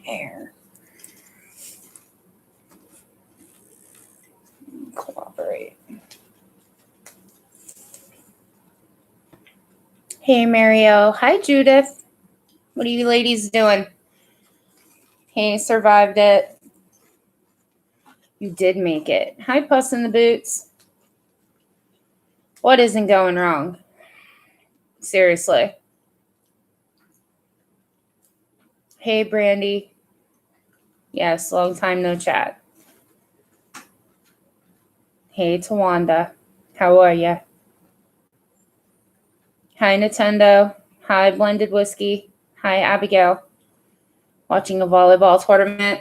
air. Cooperate. Hey, Mario. Hi, Judith. What are you ladies doing? Hey, survived it. You did make it. Hi, Puss in the Boots. What isn't going wrong? Seriously. Hey, Brandy. Yes, long time no chat. Hey, Tawanda. How are ya? Hi, Nintendo. Hi, Blended Whiskey. Hi, Abigail. Watching a volleyball tournament.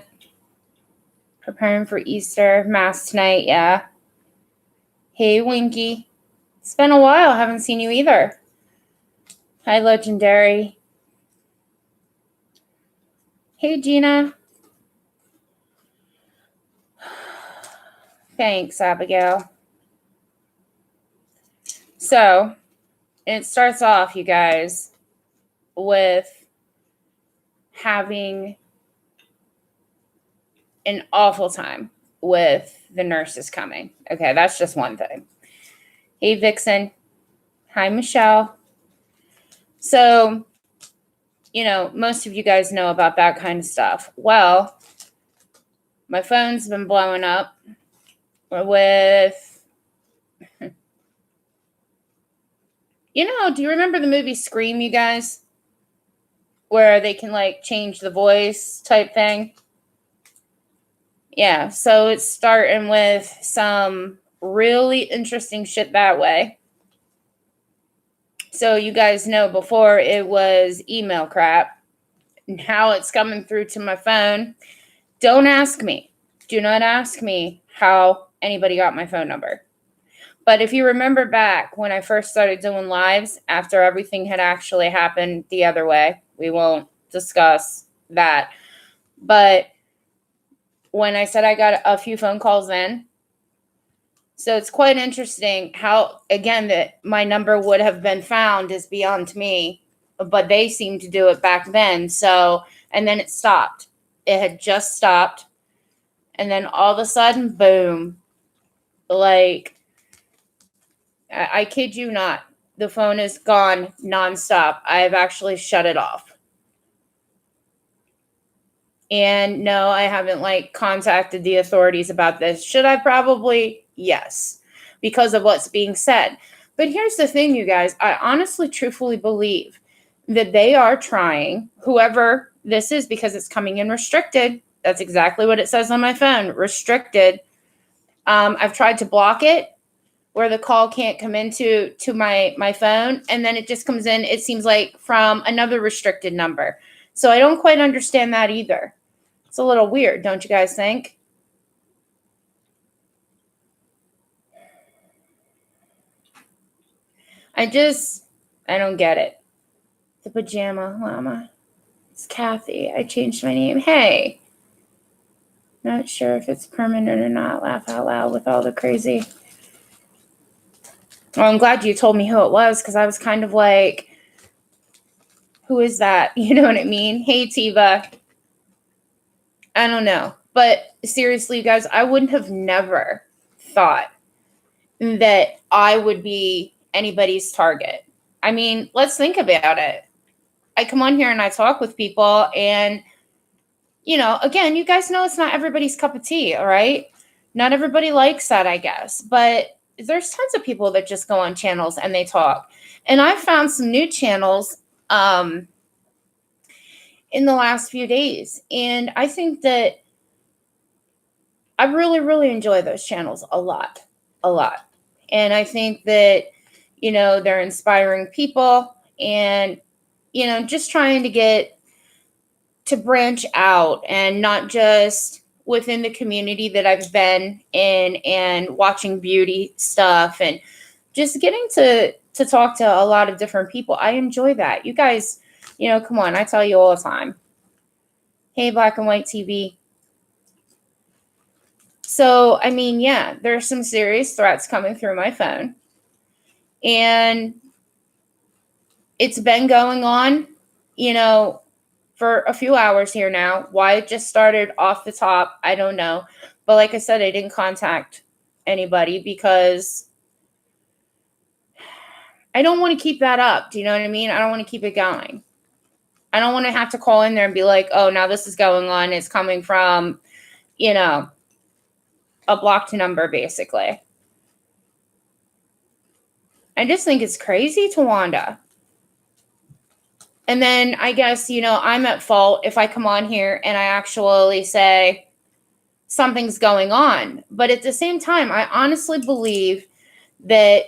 Preparing for Easter. Mass tonight, yeah. Hey, Winky. It's been a while. Haven't seen you either. Hi, Legendary. Hey, Gina. Thanks, Abigail. So, it starts off, you guys, with having an awful time with the nurses coming. Okay, that's just one thing. Hey, Vixen. Hi, Michelle. So, most of you guys know about that kind of stuff. Well, my phone's been blowing up with, do you remember the movie Scream, you guys? Where they can change the voice type thing? Yeah, so it's starting with some really interesting shit that way. So you guys know before it was email crap. Now it's coming through to my phone. Don't ask me. Do not ask me how anybody got my phone number. But if you remember back when I first started doing lives, after everything had actually happened the other way, we won't discuss that. But when I said I got a few phone calls in, so it's quite interesting how, again, that my number would have been found is beyond me, but they seemed to do it back then. So, and then it stopped. It had just stopped. And then all of a sudden, boom, I kid you not, the phone is gone nonstop. I've actually shut it off. And no, I haven't contacted the authorities about this. Should I probably? Yes, because of what's being said. But here's the thing, you guys. I honestly, truthfully believe that they are trying, whoever this is, because it's coming in restricted. That's exactly what it says on my phone, restricted. I've tried to block it where the call can't come into my phone, and then it just comes in, it seems like, from another restricted number. So I don't quite understand that either. It's a little weird, don't you guys think? I don't get it. The pajama llama. It's Kathy. I changed my name. Hey. Not sure if it's permanent or not. Laugh out loud with all the crazy. Well, I'm glad you told me who it was, because I was kind of like, who is that? You know what I mean? Hey, Tiva. I don't know. But seriously, you guys, I wouldn't have never thought that I would be anybody's target. I mean, let's think about it. I come on here and I talk with people, and, again, you guys know it's not everybody's cup of tea, all right? Not everybody likes that, I guess. But there's tons of people that just go on channels and they talk. And I found some new channels in the last few days. And I think that I really, really enjoy those channels a lot. And I think that, they're inspiring people and, just trying to get to branch out and not just within the community that I've been in and watching beauty stuff and just getting to talk to a lot of different people. I enjoy that. You guys, come on, I tell you all the time. Hey, Black and White TV. So, I mean, yeah, there's some serious threats coming through my phone. And it's been going on, for a few hours here now. Why it just started off the top, I don't know. But like I said, I didn't contact anybody because I don't want to keep that up. Do you know what I mean? I don't want to keep it going. I don't want to have to call in there and be like, oh, now this is going on. It's coming from, a blocked number, basically. I just think it's crazy, Tawanda. And then I guess, I'm at fault if I come on here and I actually say something's going on. But at the same time, I honestly believe that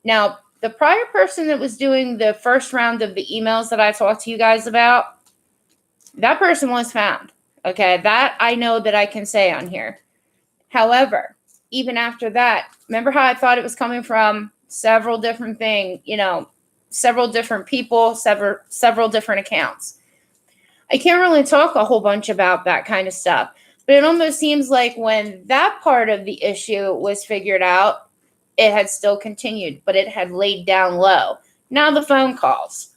now the prior person that was doing the first round of the emails that I talked to you guys about, that person was found. Okay, that I know that I can say on here. However, even after that, remember how I thought it was coming from several different things, several different people, several different accounts. I can't really talk a whole bunch about that kind of stuff, but it almost seems like when that part of the issue was figured out, it had still continued, but it had laid down low. Now the phone calls.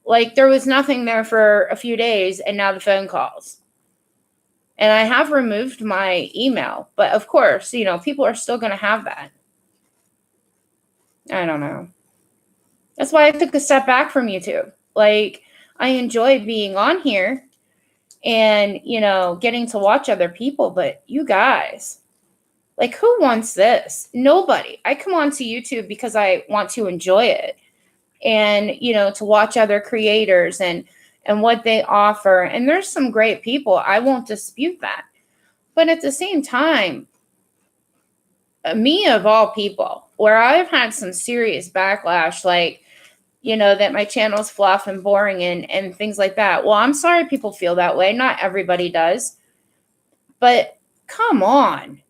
Like there was nothing there for a few days, and now the phone calls. And I have removed my email, but of course, people are still going to have that. I don't know. That's why I took a step back from YouTube. Like, I enjoy being on here and, getting to watch other people, but you guys, like, who wants this? Nobody. I come onto YouTube because I want to enjoy it and, to watch other creators and what they offer. And there's some great people. I won't dispute that. But at the same time, me of all people, where I've had some serious backlash, like, that my channel's fluff and boring and things like that. Well, I'm sorry people feel that way. Not everybody does. But come on.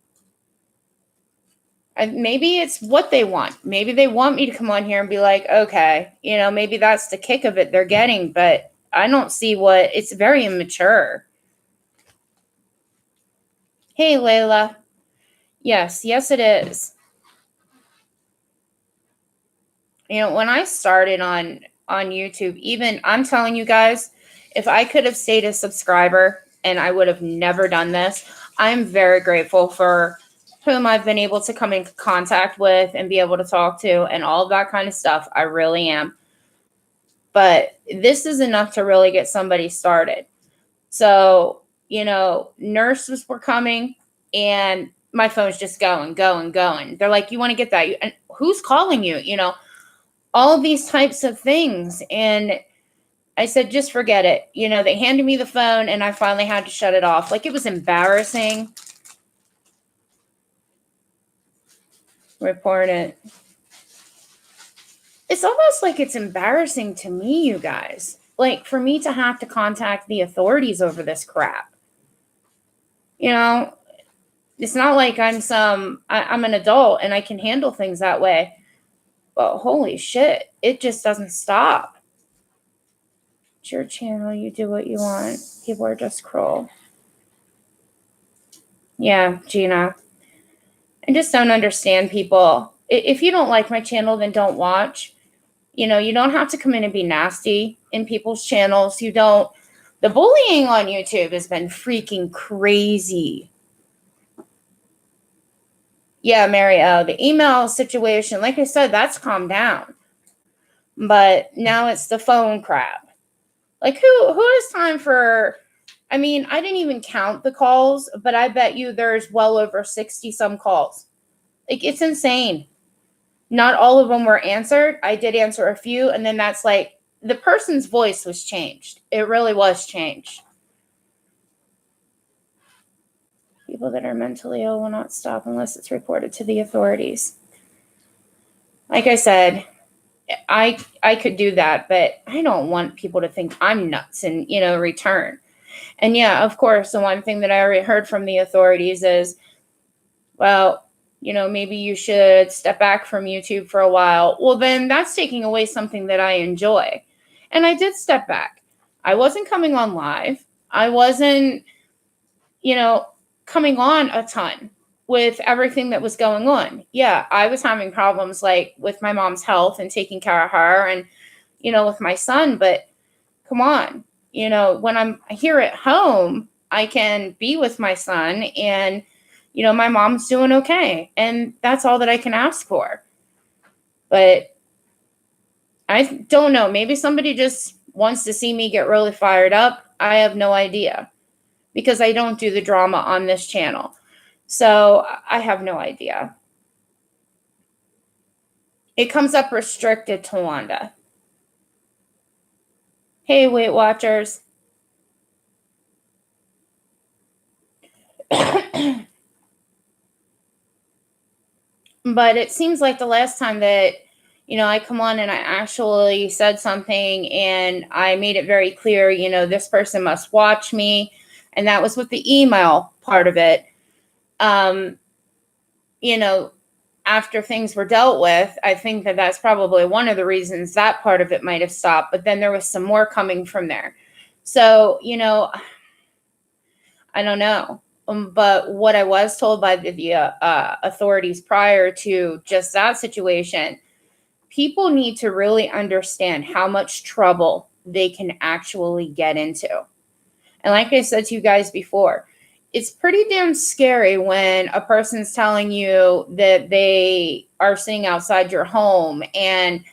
Maybe it's what they want. Maybe they want me to come on here and be like, okay, maybe that's the kick of it they're getting. But I don't see it's very immature. Hey, Layla. Yes, it is. When I started on YouTube, even I'm telling you guys, if I could have stayed a subscriber and I would have never done this, I'm very grateful for whom I've been able to come in contact with and be able to talk to and all of that kind of stuff. I really am. But this is enough to really get somebody started. So, nurses were coming and my phone's just going. They're like, you want to get that? And who's calling you? All these types of things. And I said, just forget it. They handed me the phone and I finally had to shut it off. Like, it was embarrassing. Report it. It's almost like it's embarrassing to me, you guys. Like, for me to have to contact the authorities over this crap. It's not like I'm an adult and I can handle things that way. But holy shit, it just doesn't stop. It's your channel. You do what you want. People are just cruel. Yeah, Gina. I just don't understand people. If you don't like my channel, then don't watch. You don't have to come in and be nasty in people's channels. You don't. The bullying on YouTube has been freaking crazy. Yeah, Mary O, the email situation, like I said, that's calmed down. But now it's the phone crap. Like, who has time for... I mean, I didn't even count the calls, but I bet you there's well over 60 some calls. Like, it's insane. Not all of them were answered. I did answer a few, and then that's like, the person's voice was changed. It really was changed. People that are mentally ill will not stop unless it's reported to the authorities. Like I said, I could do that, but I don't want people to think I'm nuts and, return. And yeah, of course, the one thing that I already heard from the authorities is, well, maybe you should step back from YouTube for a while. Well, then that's taking away something that I enjoy. And I did step back. I wasn't coming on live. I wasn't, coming on a ton with everything that was going on. Yeah, I was having problems like with my mom's health and taking care of her and, with my son. But come on, when I'm here at home, I can be with my son, and, my mom's doing okay. And that's all that I can ask for. But I don't know. Maybe somebody just wants to see me get really fired up. I have no idea, because I don't do the drama on this channel. So I have no idea. It comes up restricted to Wanda. Hey, Weight Watchers. But it seems like the last time that, I come on and I actually said something and I made it very clear, this person must watch me. And that was with the email part of it. After things were dealt with, I think that that's probably one of the reasons that part of it might have stopped. But then there was some more coming from there. So, I don't know. But what I was told by the authorities prior to just that situation, people need to really understand how much trouble they can actually get into. And like I said to you guys before, it's pretty damn scary when a person's telling you that they are sitting outside your home and,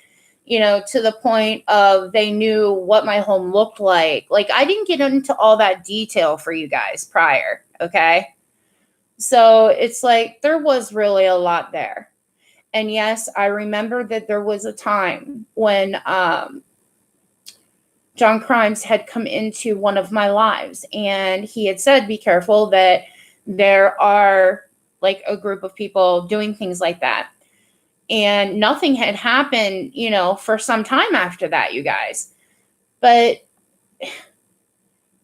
to the point of they knew what my home looked like. Like, I didn't get into all that detail for you guys prior, okay? So it's like there was really a lot there. And yes, I remember that there was a time when John Crimes had come into one of my lives and he had said, be careful that there are like a group of people doing things like that. And nothing had happened, for some time after that, you guys. But,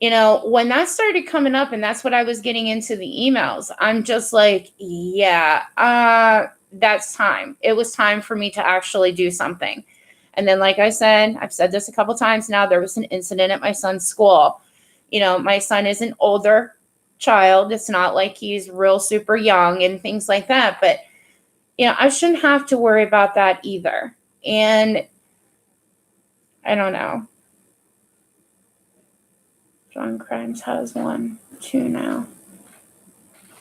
when that started coming up and that's what I was getting into the emails, I'm just like, yeah, that's time. It was time for me to actually do something. And then, like I said, I've said this a couple times now, there was an incident at my son's school. My son is an older child. It's not like he's real super young and things like that. But, I shouldn't have to worry about that either. And I don't know. John Crimes has 1, 2 now.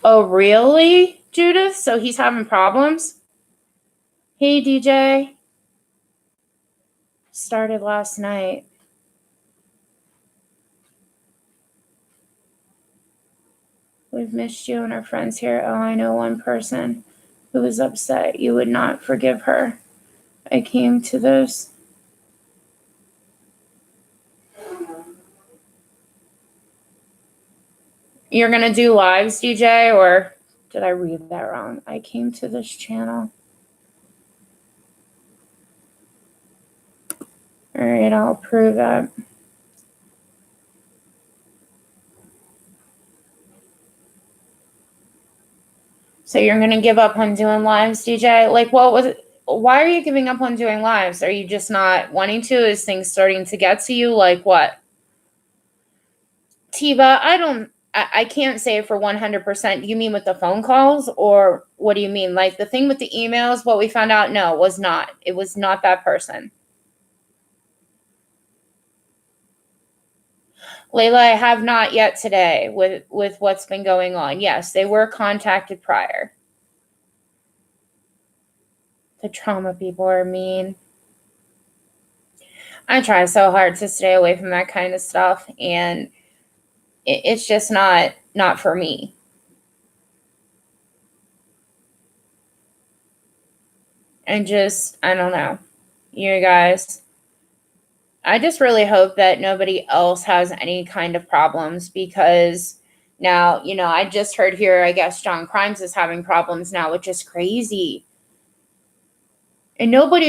Oh, really, Judith? So he's having problems? Hey, DJ. Started last night. We've missed you and our friends here. Oh, I know one person who was upset you would not forgive her. I came to this. You're going to do lives, DJ, or did I read that wrong? I came to this channel. All right, I'll approve that. So you're going to give up on doing lives, DJ? Like, what was it? Why are you giving up on doing lives? Are you just not wanting to? Is things starting to get to you? Like what? Tiva, I can't say for 100%. You mean with the phone calls, or what do you mean? Like the thing with the emails, what we found out? No, it was not. It was not that person. Layla, I have not yet today with what's been going on. Yes, they were contacted prior. The trauma people are mean. I try so hard to stay away from that kind of stuff, and it's just not for me. And just, I don't know, you guys, I just really hope that nobody else has any kind of problems, because now, I just heard here, I guess John Crimes is having problems now, which is crazy. And nobody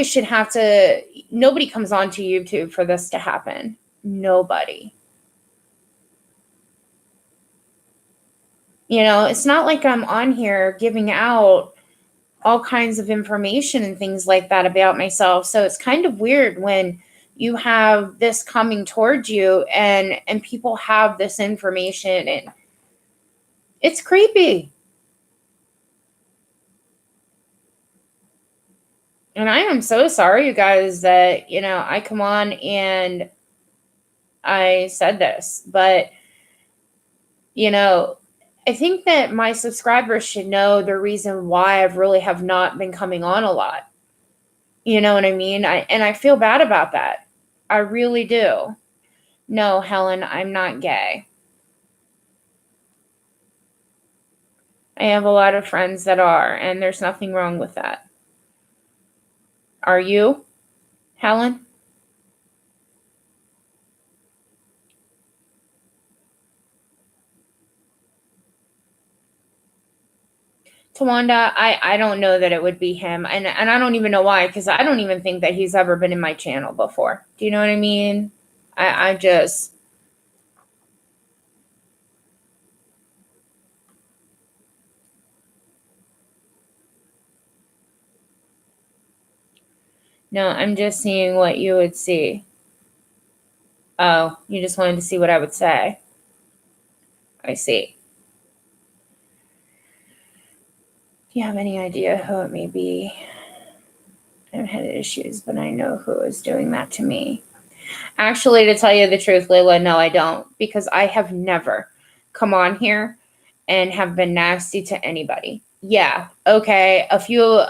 comes onto YouTube for this to happen. Nobody. It's not like I'm on here giving out all kinds of information and things like that about myself. So it's kind of weird when you have this coming towards you and people have this information, and it's creepy. And I am so sorry, you guys, that, I come on and I said this, but I think that my subscribers should know the reason why I've really have not been coming on a lot. You know what I mean? I feel bad about that. I really do. No, Helen, I'm not gay. I have a lot of friends that are, and there's nothing wrong with that. Are you, Helen? Tawanda, I don't know that it would be him, and I don't even know why, because I don't even think that he's ever been in my channel before. Do you know what I mean? I just no, I'm just seeing what you would see. Oh, you just wanted to see what I would say. I see. Do you have any idea who it may be? I've had issues, but I know who is doing that to me. Actually, to tell you the truth, Layla, no, I don't, because I have never come on here and have been nasty to anybody. Yeah, okay, a few,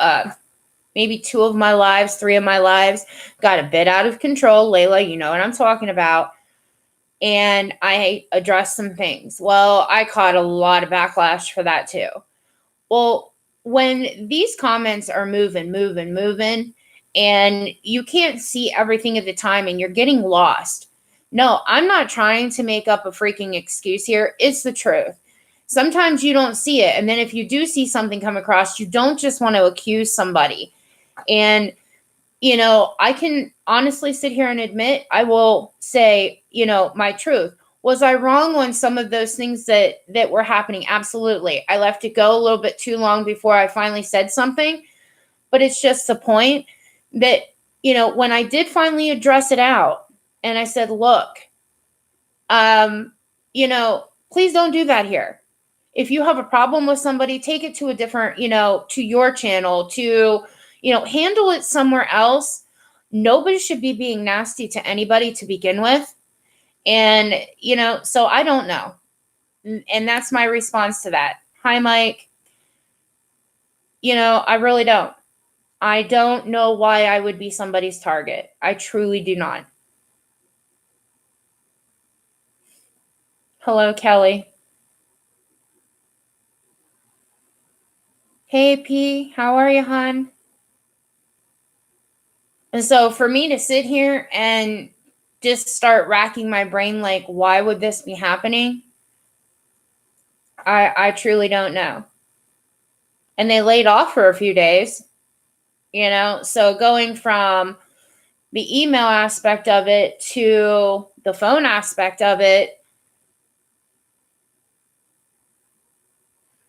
maybe 2 of my lives, 3 of my lives got a bit out of control. Layla, you know what I'm talking about. And I addressed some things. Well, I caught a lot of backlash for that too. Well, when these comments are moving, and you can't see everything at the time and you're getting lost. No, I'm not trying to make up a freaking excuse here. It's the truth. Sometimes you don't see it. And then if you do see something come across, you don't just want to accuse somebody. And, I can honestly sit here and admit, I will say, my truth. Was I wrong on some of those things that were happening? Absolutely. I left it go a little bit too long before I finally said something. But it's just the point that, when I did finally address it out and I said, look, please don't do that here. If you have a problem with somebody, take it to a different, to your channel, to, handle it somewhere else. Nobody should be being nasty to anybody to begin with. And, so I don't know. And that's my response to that. Hi, Mike. I really don't. I don't know why I would be somebody's target. I truly do not. Hello, Kelly. Hey, P. How are you, hon? And so for me to sit here and just start racking my brain, like, why would this be happening? I truly don't know. And they laid off for a few days, so going from the email aspect of it to the phone aspect of it.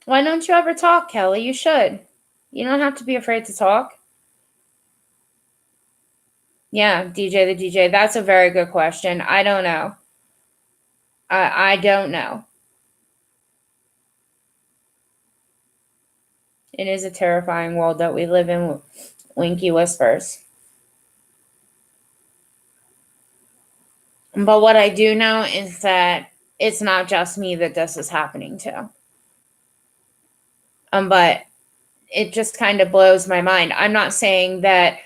Why don't you ever talk, Kelly? You should. You don't have to be afraid to talk. Yeah, DJ the DJ. That's a very good question. I don't know. I don't know. It is a terrifying world that we live in. Winky whispers. But what I do know is that it's not just me that this is happening to. But it just kind of blows my mind. I'm not saying that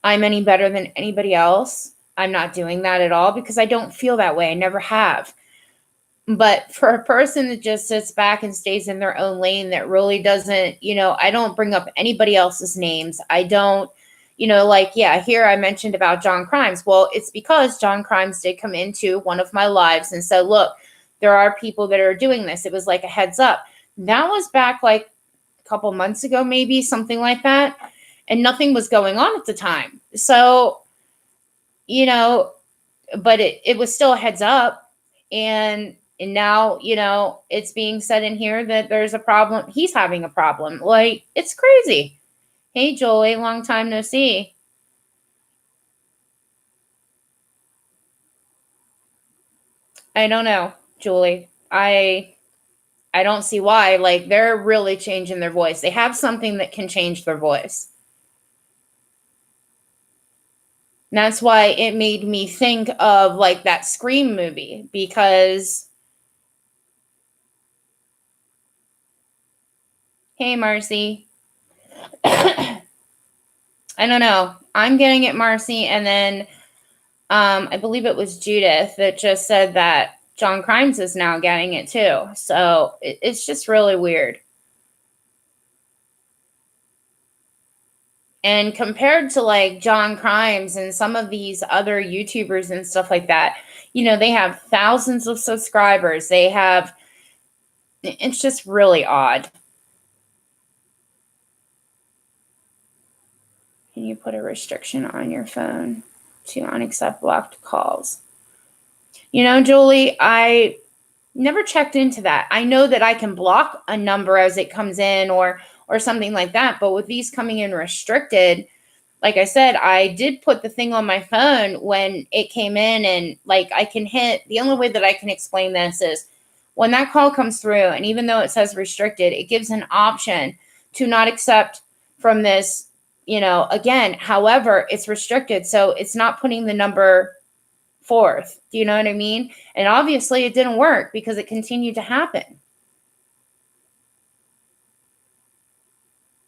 I'm any better than anybody else. I'm not doing that at all because I don't feel that way. I never have. But for a person that just sits back and stays in their own lane that really doesn't, I don't bring up anybody else's names. I don't, here I mentioned about John Crimes. Well, it's because John Crimes did come into one of my lives and said, look, there are people that are doing this. It was like a heads up. That was back like a couple months ago, maybe something like that. And nothing was going on at the time. So, but it was still a heads up. And now, it's being said in here that there's a problem. He's having a problem. Like, it's crazy. Hey, Jolie, long time no see. I don't know, Julie. I don't see why. Like, they're really changing their voice. They have something that can change their voice. And that's why it made me think of like that Scream movie, because hey, Marcy. I don't know. I'm getting it, Marcy. And then I believe it was Judith that just said that John Crimes is now getting it too. So it's just really weird. And compared to like John Crimes and some of these other YouTubers and stuff like that, you know, they have thousands of subscribers. It's just really odd. Can you put a restriction on your phone to unaccept blocked calls? You know, Julie, I never checked into that. I know that I can block a number as it comes in or something like that, but with these coming in restricted, like I said, I did put the thing on my phone when it came in, and like I can hit, the only way that I can explain this is when that call comes through, and even though it says restricted, it gives an option to not accept from this, you know, again, however, it's restricted. So it's not putting the number forth. Do you know what I mean? And obviously it didn't work because it continued to happen.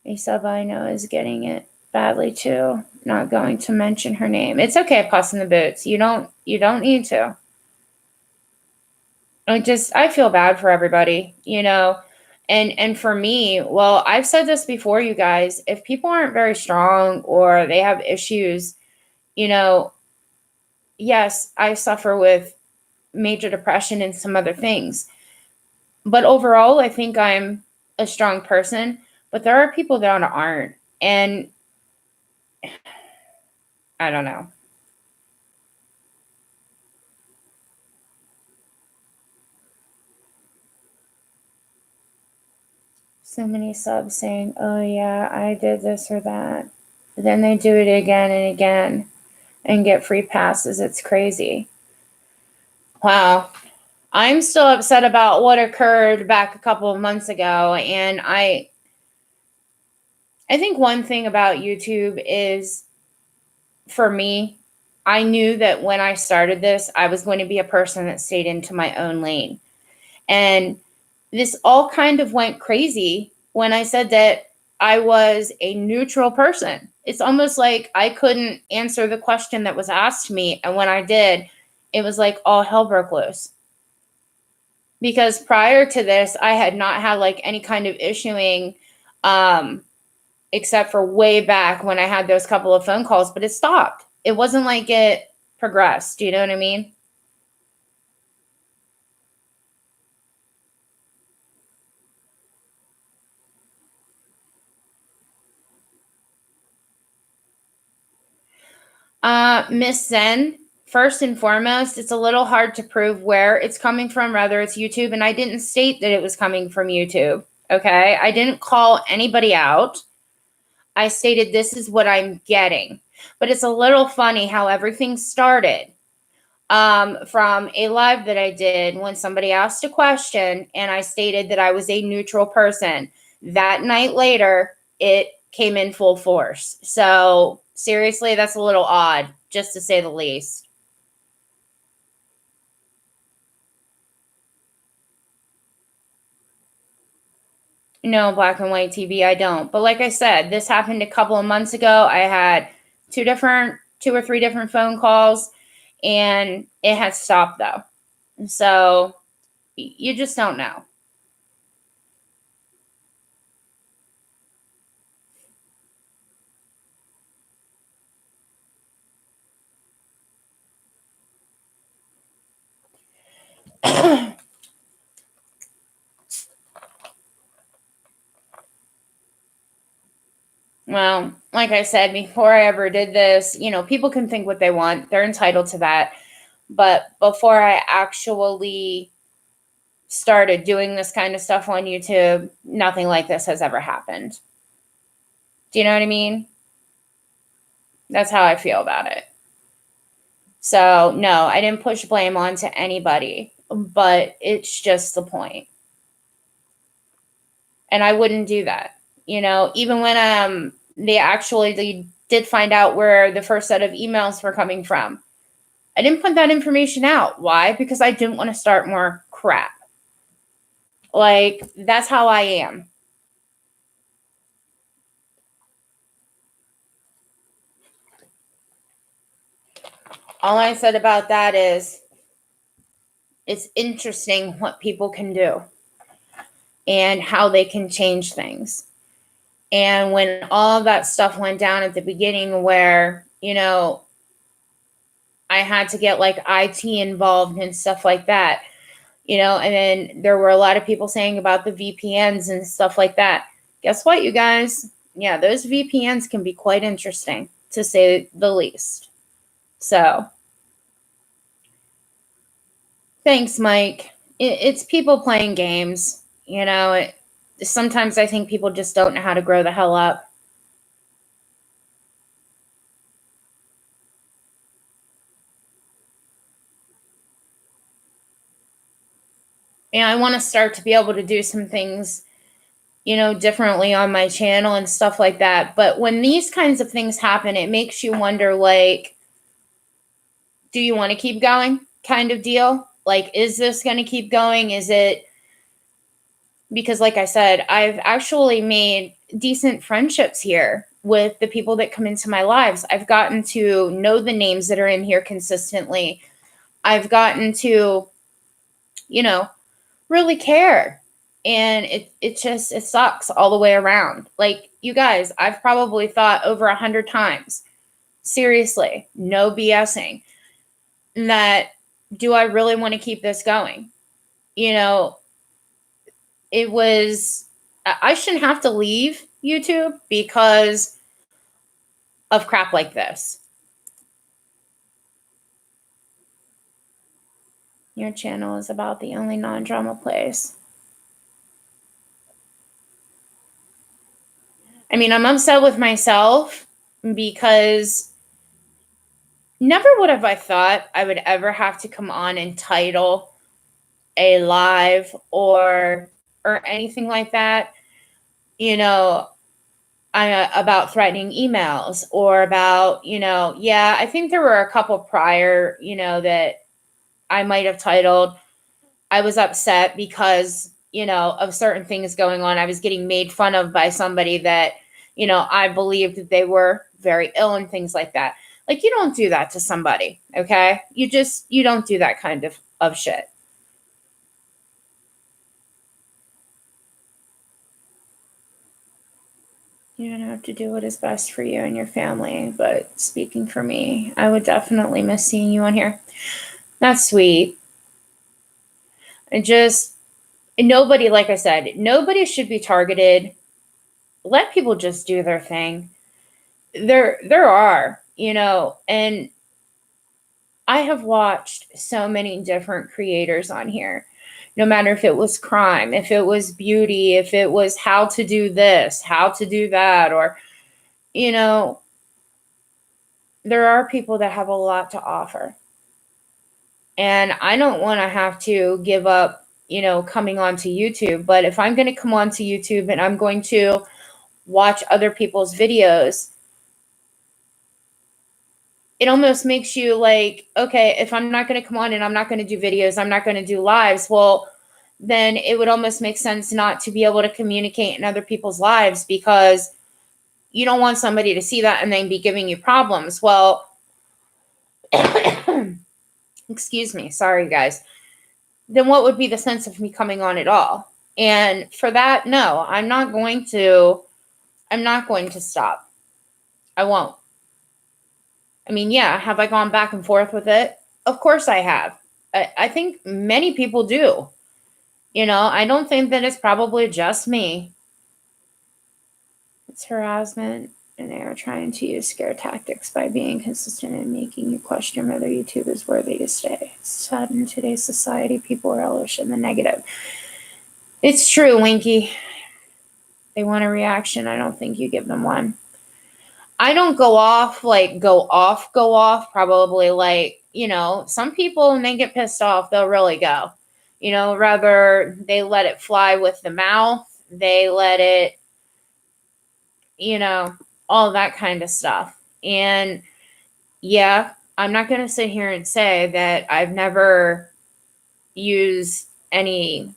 A sub I know is getting it badly too. Not going to mention her name. It's okay, Puss in the Boots. You don't need to. I feel bad for everybody, you know. And for me, well, I've said this before, you guys, if people aren't very strong or they have issues, you know, yes, I suffer with major depression and some other things. But overall, I think I'm a strong person, but there are people that aren't. And I don't know. So many subs saying, oh yeah, I did this or that. Then they do it again and again and get free passes. It's crazy. Wow. I'm still upset about what occurred back a couple of months ago. And I think one thing about YouTube is, for me, I knew that when I started this, I was going to be a person that stayed into my own lane. And this all kind of went crazy when I said that I was a neutral person. It's almost like I couldn't answer the question that was asked to me. And when I did, it was like all hell broke loose. Because prior to this, I had not had like any kind of issuing, except for way back when I had those couple of phone calls, but it stopped. It wasn't like it progressed. Do you know what I mean? Miss Zen, first and foremost, it's a little hard to prove where it's coming from, whether it's YouTube. And I didn't state that it was coming from YouTube. Okay. I didn't call anybody out. I stated this is what I'm getting. But it's a little funny how everything started from a live that I did when somebody asked a question and I stated that I was a neutral person. That night later, it came in full force. So seriously, that's a little odd, just to say the least. No, black and white TV, I don't. But like I said, this happened a couple of months ago. I had two or three different phone calls, and it had stopped though. So you just don't know. Well, like I said, before I ever did this, you know, people can think what they want. They're entitled to that. But before I actually started doing this kind of stuff on YouTube, nothing like this has ever happened. Do you know what I mean? That's how I feel about it. So, no, I didn't push blame onto anybody, but it's just the point. And I wouldn't do that. You know, even when they actually did find out where the first set of emails were coming from. I didn't put that information out. Why? Because I didn't want to start more crap. Like, that's how I am. All I said about that is it's interesting what people can do and how they can change things. And when all of that stuff went down at the beginning where, I had to get like IT involved and stuff like that, and then there were a lot of people saying about the VPNs and stuff like that. Guess what, you guys? Yeah, those VPNs can be quite interesting, to say the least. So, thanks, Mike. It's people playing games. Sometimes I think people just don't know how to grow the hell up. And I want to start to be able to do some things, differently on my channel and stuff like that. But when these kinds of things happen, it makes you wonder, like, do you want to keep going kind of deal? Like, is this going to keep going? Is it, because like I said, I've actually made decent friendships here with the people that come into my lives. I've gotten to know the names that are in here consistently. I've gotten to, really care. And it sucks all the way around. Like, you guys, I've probably thought over 100 times, seriously, no BSing, that do I really want to keep this going? I shouldn't have to leave YouTube because of crap like this. Your channel is about the only non-drama place. I mean, I'm upset with myself because never would have I thought I would ever have to come on and title a live or anything like that, about threatening emails or about, I think there were a couple prior, that I might have titled. I was upset because, of certain things going on. I was getting made fun of by somebody that, I believed that they were very ill and things like that. Like, you don't do that to somebody, okay? You don't do that kind of shit. You don't have to do what is best for you and your family, but speaking for me, I would definitely miss seeing you on here. That's sweet. Nobody, like I said, nobody should be targeted. Let people just do their thing. There are, and I have watched so many different creators on here. No matter if it was crime, if it was beauty, if it was how to do this, how to do that, or, there are people that have a lot to offer. And I don't want to have to give up, coming onto YouTube. But if I'm going to come onto YouTube and I'm going to watch other people's videos, it almost makes you like, okay, if I'm not going to come on and I'm not going to do videos, I'm not going to do lives, well, then it would almost make sense not to be able to communicate in other people's lives because you don't want somebody to see that and then be giving you problems. Well, excuse me, sorry guys. Then what would be the sense of me coming on at all? And for that, no, I'm not going to stop. I won't. I mean, yeah, have I gone back and forth with it? Of course I have. I think many people do. I don't think that it's probably just me. It's harassment, and they are trying to use scare tactics by being consistent and making you question whether YouTube is worthy to stay. It's sad in today's society, people relish in the negative. It's true, Winky. They want a reaction. I don't think you give them one. I don't go off, probably like, some people, when they get pissed off, they'll really go. Rather they let it fly with the mouth, they let it, all that kind of stuff. And yeah, I'm not going to sit here and say that I've never used any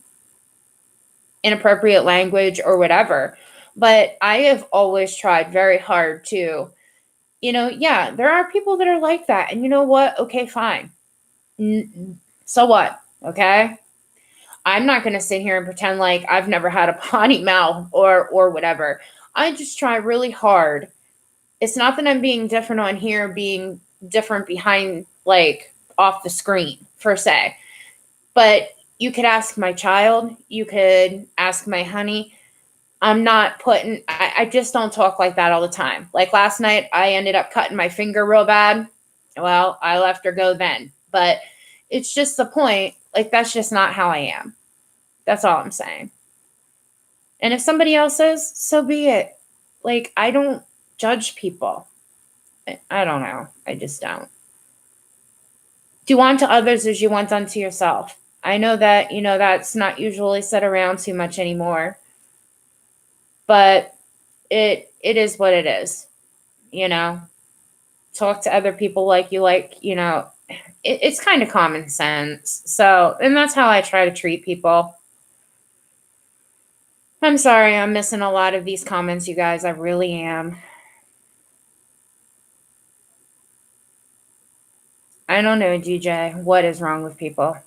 inappropriate language or whatever, but I have always tried very hard to, yeah, there are people that are like that. And you know what? Okay, fine. So what? Okay. I'm not going to sit here and pretend like I've never had a potty mouth or whatever. I just try really hard. It's not that I'm being different on here, being different behind, like, off the screen per se. But you could ask my child, you could ask my honey. I'm not putting, I just don't talk like that all the time. Like last night, I ended up cutting my finger real bad. Well, I left her go then. But it's just the point. Like, that's just not how I am. That's all I'm saying. And if somebody else says, so be it. Like, I don't judge people. I don't know. I just don't. Do unto others as you want unto yourself. I know that, that's not usually said around too much anymore. But it is what it is. Talk to other people like you like, it's kind of common sense. So, and that's how I try to treat people. I'm sorry, I'm missing a lot of these comments, you guys. I really am. I don't know, DJ. What is wrong with people?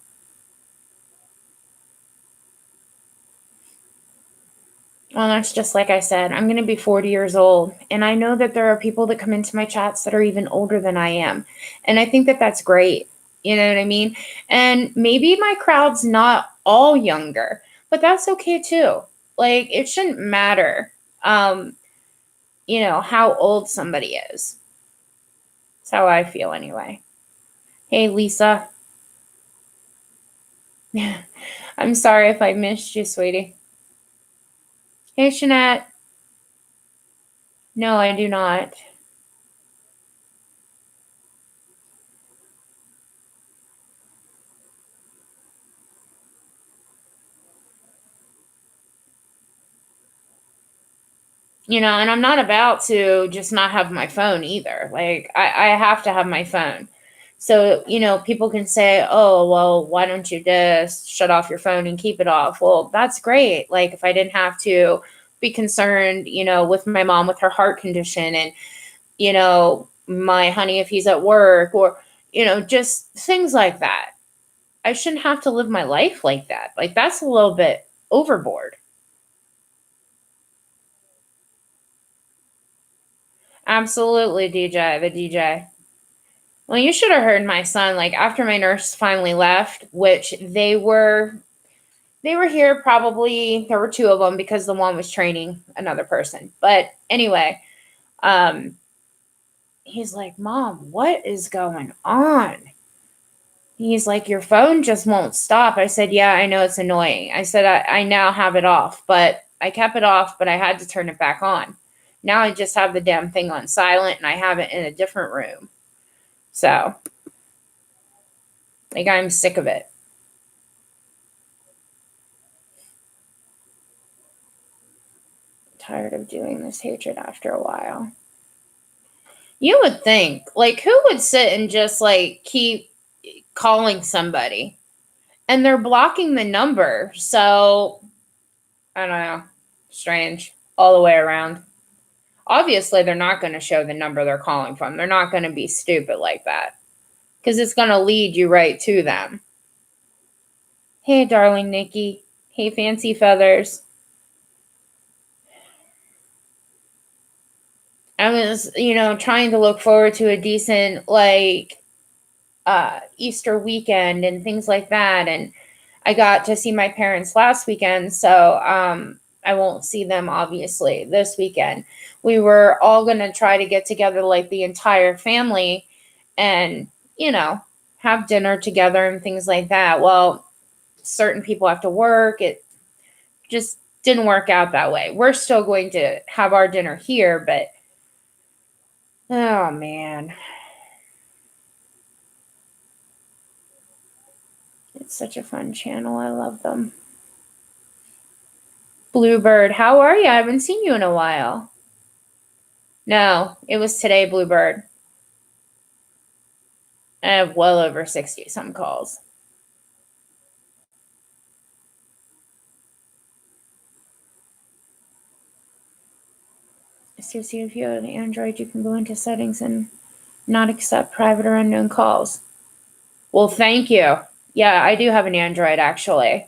Well, that's just like I said. I'm going to be 40 years old. And I know that there are people that come into my chats that are even older than I am. And I think that that's great. You know what I mean? And maybe my crowd's not all younger, but that's okay too. Like, it shouldn't matter, how old somebody is. That's how I feel anyway. Hey, Lisa. I'm sorry if I missed you, sweetie. Hey, Shanette. No, I do not. And I'm not about to just not have my phone either. Like, I have to have my phone. So, people can say, oh, well, why don't you just shut off your phone and keep it off? Well, that's great. Like, if I didn't have to be concerned, with my mom with her heart condition and, my honey if he's at work or, just things like that. I shouldn't have to live my life like that. Like, that's a little bit overboard. Absolutely, DJ, the DJ. Well, you should have heard my son, like, after my nurse finally left, which they were here probably, there were two of them because the one was training another person. But anyway, he's like, Mom, what is going on? He's like, your phone just won't stop. I said, yeah, I know it's annoying. I said, I now have it off, but I kept it off, but I had to turn it back on. Now I just have the damn thing on silent and I have it in a different room. So, like, I'm sick of it. Tired of doing this hatred after a while. You would think, like, who would sit and just, like, keep calling somebody? And they're blocking the number. So, I don't know. Strange. All the way around. Obviously, they're not going to show the number they're calling from. They're not going to be stupid like that. Because it's going to lead you right to them. Hey, darling Nikki. Hey, Fancy Feathers. I was, trying to look forward to a decent, like, Easter weekend and things like that. And I got to see my parents last weekend. So I won't see them, obviously, this weekend. We were all going to try to get together, like, the entire family and, have dinner together and things like that. Well, certain people have to work. It just didn't work out that way. We're still going to have our dinner here, but oh, man. It's such a fun channel. I love them. Bluebird, how are you? I haven't seen you in a while. No, it was today, Bluebird. I have well over 60 some calls. So see if you have an Android, you can go into settings and not accept private or unknown calls. Well, thank you. Yeah, I do have an Android actually.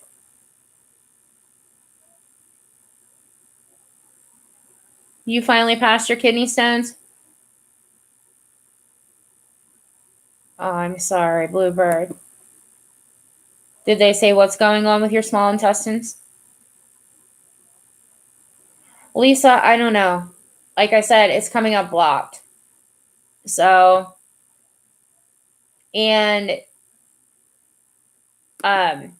You finally passed your kidney stones? Oh, I'm sorry, Bluebird. Did they say what's going on with your small intestines? Lisa, I don't know. Like I said, it's coming up blocked. So, and um,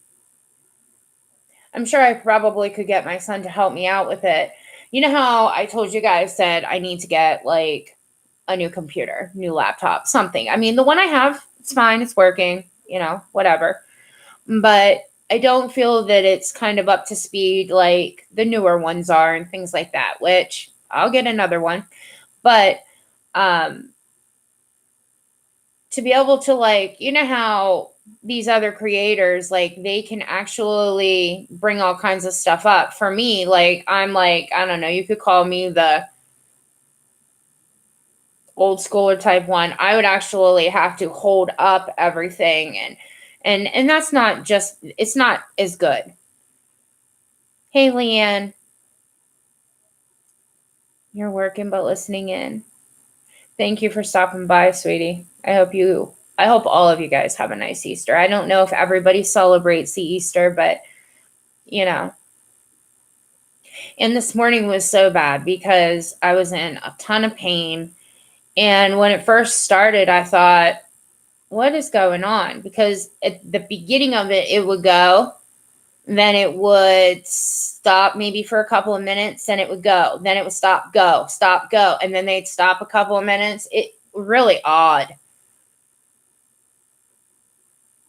I'm sure I probably could get my son to help me out with it. You know how I told you guys that I need to get like a new computer, new laptop, something. I mean, the one I have, it's fine, it's working, whatever. But I don't feel that it's kind of up to speed like the newer ones are and things like that, which I'll get another one. But to be able to like, how these other creators like they can actually bring all kinds of stuff up. For me, like I'm like, I don't know, you could call me the old schooler type one. I would actually have to hold up everything and that's not just, it's not as good. Hey Leanne, you're working but listening in. Thank you for stopping by, sweetie. I hope all of you guys have a nice Easter. I don't know if everybody celebrates the Easter, but you know. And this morning was so bad because I was in a ton of pain. And when it first started, I thought, what is going on? Because at the beginning of it, it would go, then it would stop maybe for a couple of minutes, then it would go, then it would stop, go, and then they'd stop a couple of minutes. It really odd.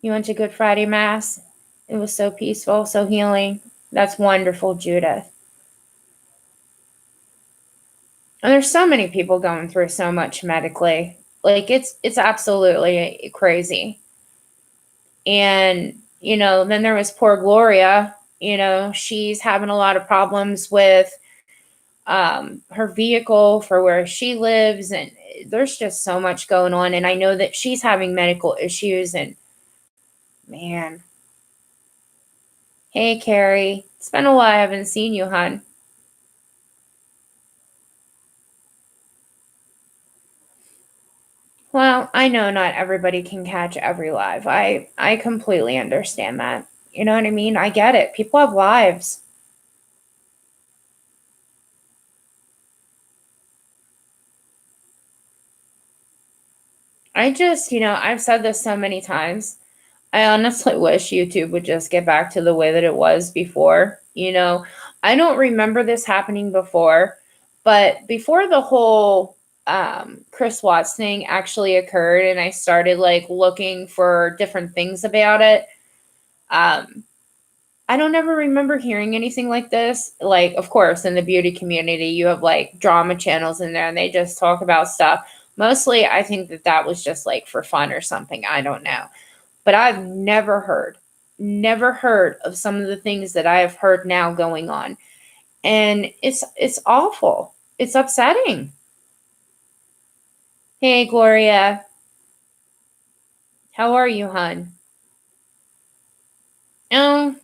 You went to Good Friday Mass. It was so peaceful, so healing. That's wonderful, Judith. And there's so many people going through so much medically. Like it's absolutely crazy. And, then there was poor Gloria, she's having a lot of problems with her vehicle for where she lives, and there's just so much going on. And I know that she's having medical issues, and man. Hey Carrie. It's been a while I haven't seen you, hon. Well, I know not everybody can catch every live. I completely understand that. You know what I mean? I get it. People have lives. I just, I've said this so many times. I honestly wish YouTube would just get back to the way that it was before. I don't remember this happening before, but before the whole Chris Watts thing actually occurred and I started like looking for different things about it, I don't ever remember hearing anything like this. Like, of course, in the beauty community, you have like drama channels in there and they just talk about stuff. Mostly, I think that was just like for fun or something. I don't know. But I've never heard of some of the things that I have heard now going on. And it's awful. It's upsetting. Hey, Gloria. How are you, hon? Oh,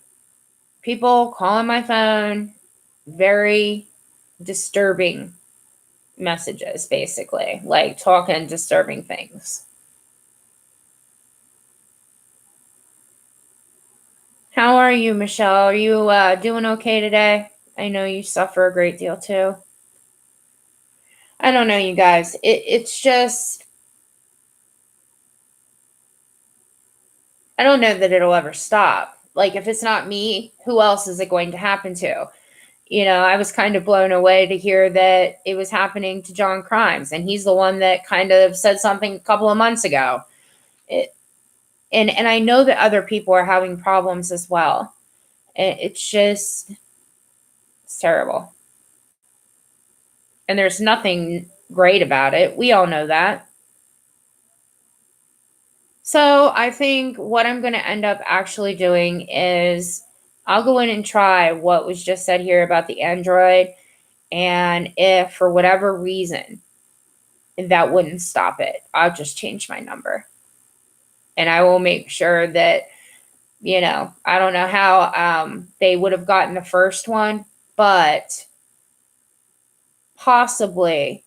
people calling my phone. Very disturbing messages, basically. Like talking disturbing things. How are you, Michelle? Are you doing okay today? I know you suffer a great deal too. I don't know, you guys. It's just, I don't know that it'll ever stop. Like, if it's not me, who else is it going to happen to? I was kind of blown away to hear that it was happening to John Crimes, and he's the one that kind of said something a couple of months ago. And I know that other people are having problems as well. It's just, it's terrible. And there's nothing great about it. We all know that. So I think what I'm going to end up actually doing is I'll go in and try what was just said here about the Android. And if for whatever reason that wouldn't stop it, I'll just change my number. And I will make sure that, I don't know how they would have gotten the first one, but possibly,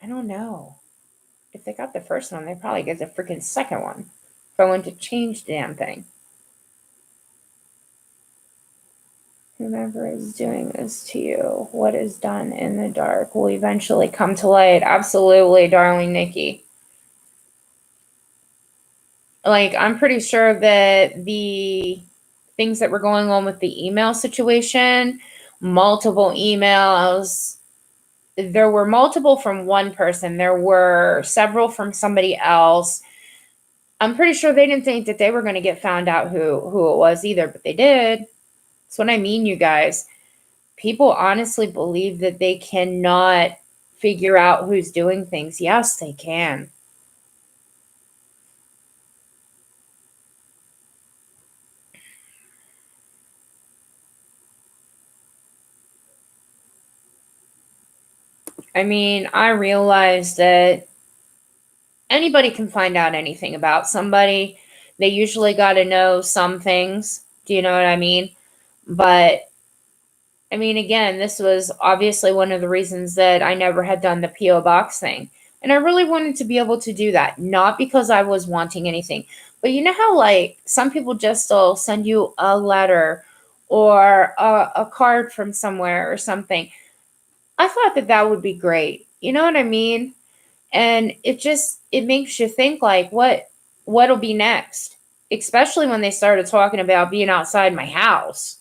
I don't know. If they got the first one, they probably get the freaking second one if I went to change the damn thing. Whomever is doing this to you, what is done in the dark will eventually come to light. Absolutely, darling Nikki. Like, I'm pretty sure that the things that were going on with the email situation, multiple emails, there were multiple from one person, there were several from somebody else. I'm pretty sure they didn't think that they were going to get found out who it was either, but they did. That's what I mean, you guys. People honestly believe that they cannot figure out who's doing things. Yes, they can. I mean, I realize that anybody can find out anything about somebody. They usually got to know some things. Do you know what I mean? But I mean, again, this was obviously one of the reasons that I never had done the P.O. Box thing. And I really wanted to be able to do that, not because I was wanting anything, but you know how, like, some people just will send you a letter or a card from somewhere or something. I thought that that would be great. You know what I mean? And it makes you think, like, what'll be next? Especially when they started talking about being outside my house.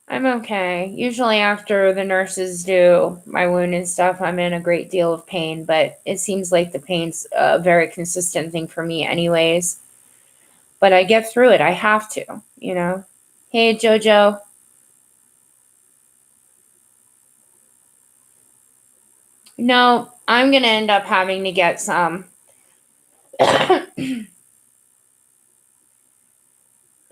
I'm okay. Usually after the nurses do my wound and stuff, I'm in a great deal of pain, but it seems like the pain's a very consistent thing for me anyways. But I get through it. I have to, you know. Hey, Jojo. No, I'm going to end up having to get some.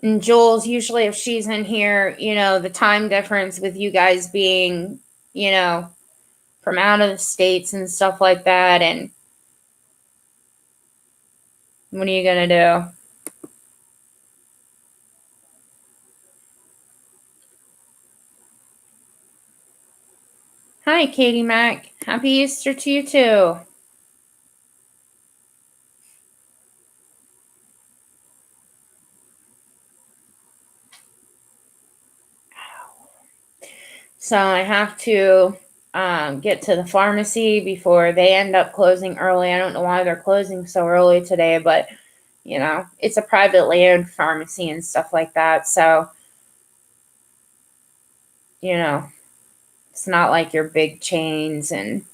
And Jules, usually if she's in here, the time difference with you guys being, from out of the states and stuff like that. And what are you going to do? Hi, Katie Mack. Happy Easter to you too. So I have to get to the pharmacy before they end up closing early. I don't know why they're closing so early today, but it's a privately owned pharmacy and stuff like that. So, it's not like your big chains. And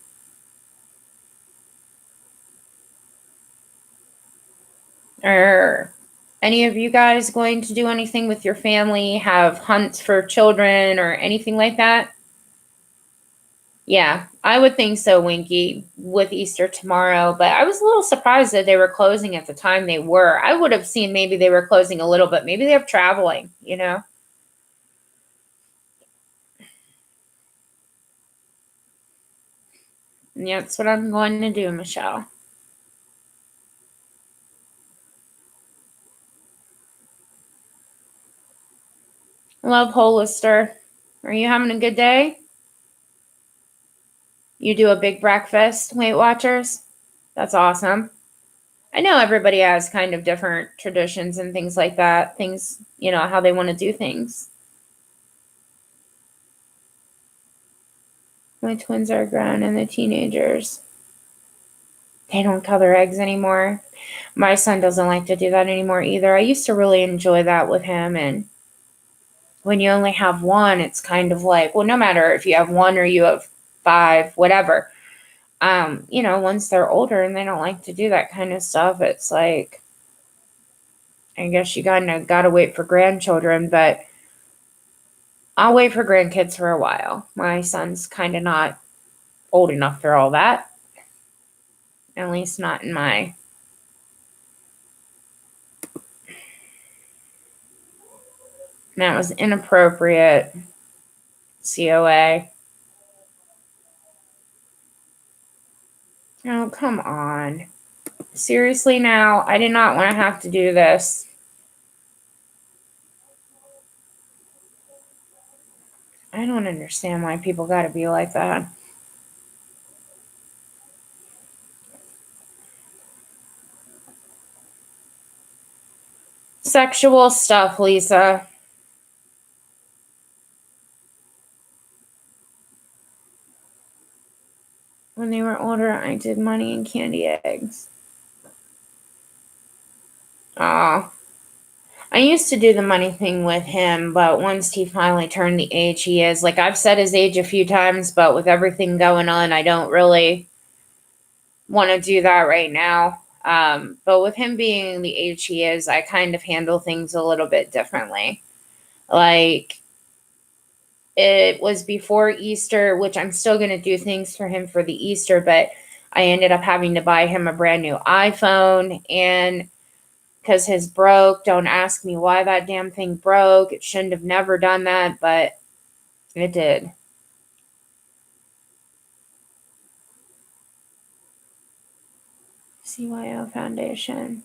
are any of you guys going to do anything with your family? Have hunts for children or anything like that? Yeah, I would think so, Winky, with Easter tomorrow. But I was a little surprised that they were closing at the time they were. I would have seen maybe they were closing a little bit. Maybe they're traveling. And yeah, that's what I'm going to do, Michelle. Love Hollister. Are you having a good day? You do a big breakfast, Weight Watchers? That's awesome. I know everybody has kind of different traditions and things like that. Things, how they want to do things. My twins are grown and the teenagers. They don't color eggs anymore. My son doesn't like to do that anymore either. I used to really enjoy that with him. And when you only have one, it's kind of like, well, no matter if you have one or you have five, whatever. Once they're older and they don't like to do that kind of stuff, it's like, I guess you gotta wait for grandchildren, but I'll wait for grandkids for a while. My son's kind of not old enough for all that. At least not in my... That was inappropriate. COA. Oh, come on. Seriously now? I did not want to have to do this. I don't understand why people gotta be like that. Sexual stuff, Lisa. When they were older, I did money and candy eggs. Aw. I used to do the money thing with him, but once he finally turned the age he is, like I've said his age a few times, but with everything going on, I don't really want to do that right now. But with him being the age he is, I kind of handle things a little bit differently. Like, it was before Easter, which I'm still going to do things for him for the Easter, but I ended up having to buy him a brand new iPhone, and because his broke, don't ask me why that damn thing broke. It shouldn't have never done that, but it did. CYO Foundation.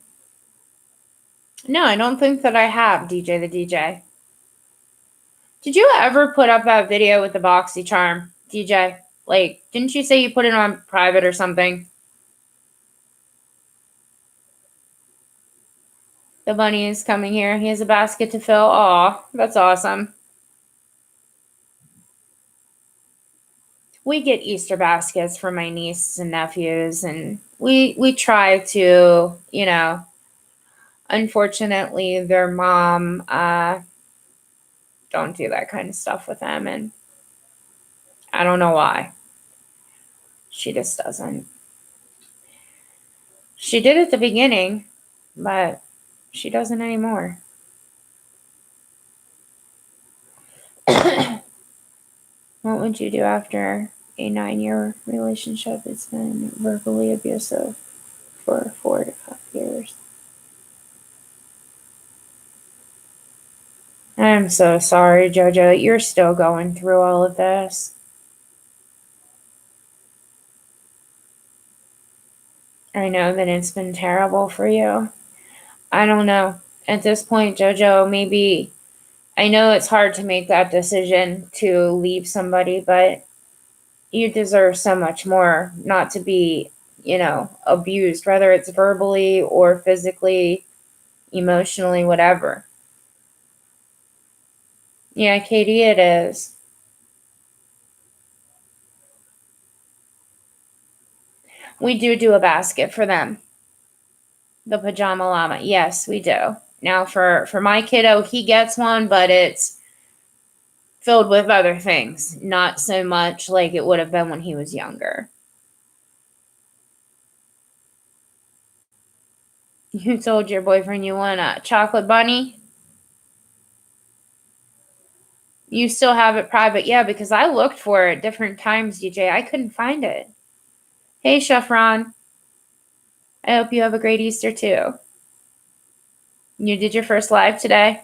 No, I don't think that I have, DJ the DJ. Did you ever put up that video with the BoxyCharm, DJ? Like, didn't you say you put it on private or something? The bunny is coming here. He has a basket to fill. Aw, that's awesome. We get Easter baskets for my nieces and nephews, and we try to, unfortunately, their mom don't do that kind of stuff with them, and I don't know why. She just doesn't. She did at the beginning, but she doesn't anymore. What would you do after a 9-year relationship? It's been verbally abusive for 4 to 5 years. I'm so sorry, JoJo. You're still going through all of this. I know that it's been terrible for you. I don't know. At this point, JoJo, maybe... I know it's hard to make that decision to leave somebody, but you deserve so much more not to be, abused, whether it's verbally or physically, emotionally, whatever. Yeah, Katie, it is. We do a basket for them. The pajama llama. Yes, we do. Now for my kiddo, he gets one, but it's filled with other things. Not so much like it would have been when he was younger. You told your boyfriend you want a chocolate bunny? You still have it private? Yeah, because I looked for it different times, DJ. I couldn't find it. Hey, Chef Ron. I hope you have a great Easter, too. You did your first live today?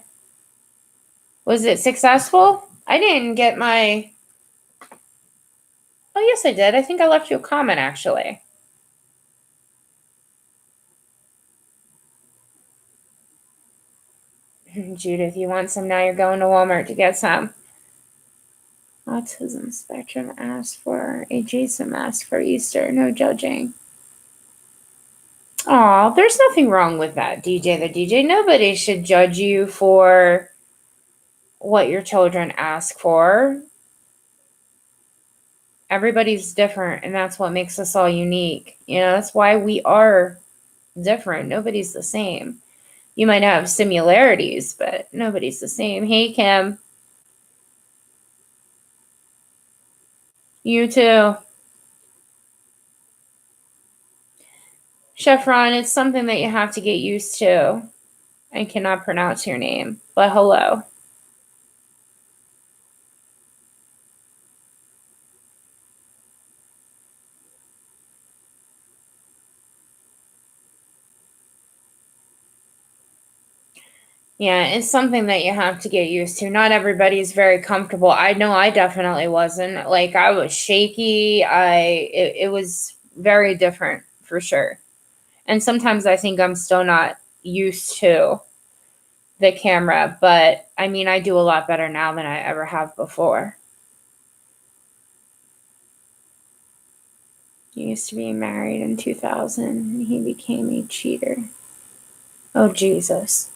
Was it successful? I didn't get my... Oh, yes, I did. I think I left you a comment, actually. Judith, you want some? Now you're going to Walmart to get some. Autism Spectrum asked for a Jason mask for Easter. No judging. Aw, there's nothing wrong with that, DJ the DJ. Nobody should judge you for what your children ask for. Everybody's different, and that's what makes us all unique. That's why we are different. Nobody's the same. You might have similarities, but nobody's the same. Hey, Kim. You too. Chef Ron, it's something that you have to get used to. I cannot pronounce your name, but hello. Yeah, it's something that you have to get used to. Not everybody's very comfortable. I know I definitely wasn't. Like, I was shaky. It was very different for sure. And sometimes I think I'm still not used to the camera, but I mean, I do a lot better now than I ever have before. He used to be married in 2000 and he became a cheater. Oh, Jesus.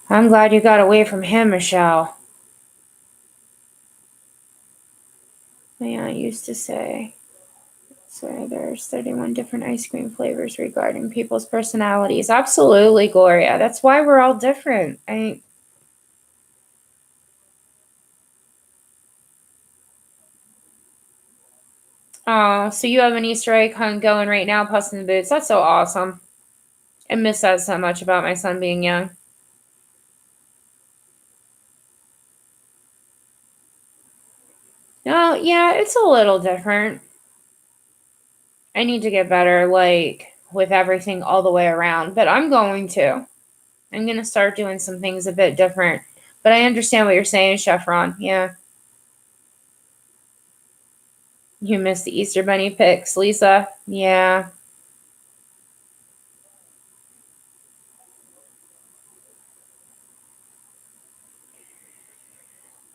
I'm glad you got away from him, Michelle. My aunt used to say, so there's 31 different ice cream flavors regarding people's personalities. Absolutely, Gloria. That's why we're all different. Oh, so you have an Easter egg hunt going right now, Puss in the Boots. That's so awesome. I miss that so much about my son being young. Oh, yeah, it's a little different. I need to get better, like, with everything all the way around, but I'm going to. I'm going to start doing some things a bit different. But I understand what you're saying, Chef Ron. Yeah. You missed the Easter Bunny pics, Lisa. Yeah.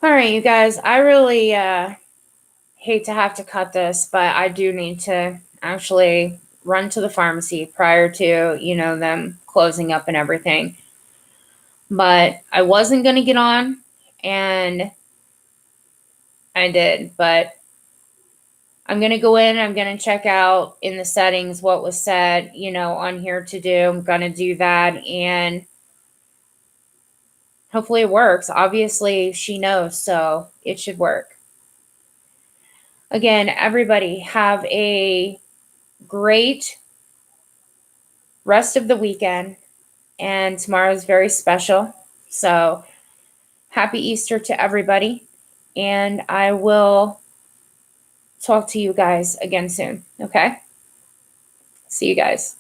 All right, you guys. I really hate to have to cut this, but I do need to actually run to the pharmacy prior to, them closing up and everything. But I wasn't going to get on, and I did. But I'm going to go in, I'm going to check out in the settings what was said, on here to do. I'm going to do that, and hopefully it works. Obviously, she knows, so it should work. Again, everybody have a great rest of the weekend, and tomorrow is very special. So, happy Easter to everybody, and I will talk to you guys again soon. Okay? See you guys.